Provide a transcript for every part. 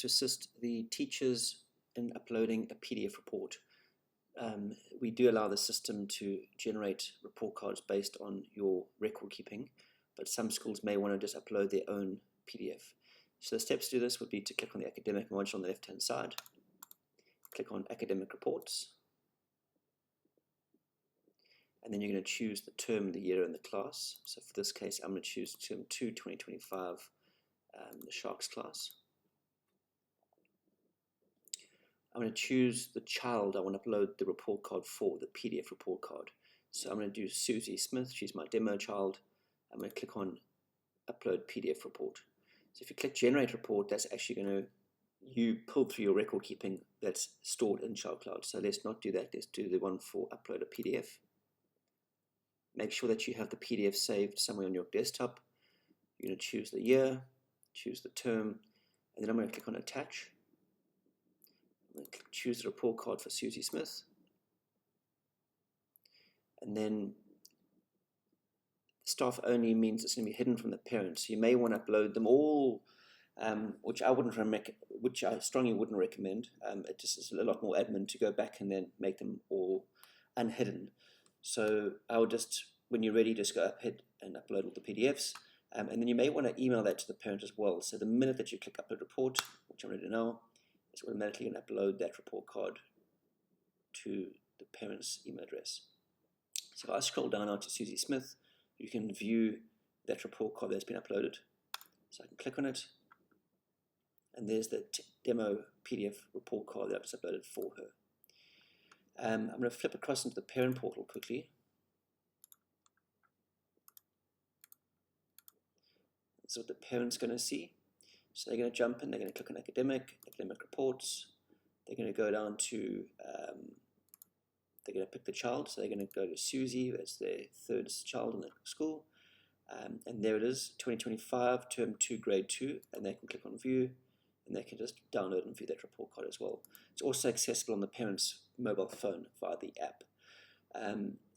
to assist the teachers in uploading a PDF report. We do allow the system to generate report cards based on your record keeping, but some schools may want to just upload their own PDF. So the steps to do this would be to click on the academic module on the left hand side, click on academic reports, and then you're going to choose the term, the year, and the class. So for this case, I'm going to choose term 2, 2025, the Sharks class. I'm going to choose the child I want to upload the report card for, the PDF report card. So I'm going to do Susie Smith, she's my demo child. I'm going to click on upload PDF report. So if you click generate report, that's actually going to, you pull through your record keeping that's stored in ChildCloud. So let's not do that, let's do the one for upload a PDF. Make sure that you have the PDF saved somewhere on your desktop. You're going to choose the year, choose the term, and then I'm going to click on attach. I'm going to choose the report card for Susie Smith, and then staff only means it's going to be hidden from the parents. So you may want to upload them all, which I strongly wouldn't recommend. It just is a lot more admin to go back and then make them all unhidden. So I would just, when you're ready, just go ahead and upload all the PDFs, and then you may want to email that to the parent as well. So the minute that you click upload report, which I'm ready to know, it's automatically going to upload that report card to the parent's email address. So if I scroll down now to Susie Smith, you can view that report card that's been uploaded. So I can click on it, and there's the demo PDF report card that I've just uploaded for her. I'm going to flip across into the parent portal quickly. This is what the parent's going to see. So they're going to jump in, they're going to click on academic reports. They're going to go down to, they're going to pick the child. So they're going to go to Susie, that's their third child in the school. And there it is, 2025, term 2, grade 2. And they can click on view, and they can just download and view that report card as well. It's also accessible on the parent's mobile phone via the app.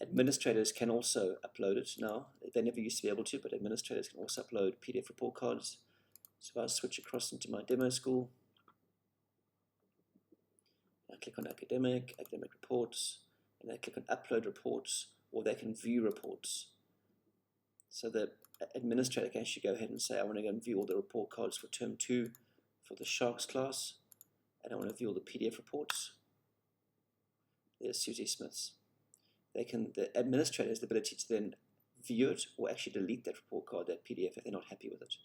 Administrators can also upload it now. They never used to be able to, but administrators can also upload PDF report cards. So if I switch across into my demo school, I click on academic reports, and I click on upload reports, or they can view reports. So the administrator can actually go ahead and say, I want to go and view all the report cards for term 2 for the Sharks class, and I want to view all the PDF reports. There's Susie Smith's. The administrator has the ability to then view it or actually delete that report card, that PDF, if they're not happy with it.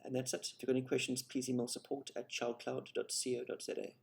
And that's it. If you've got any questions, please email support@childcloud.co.za.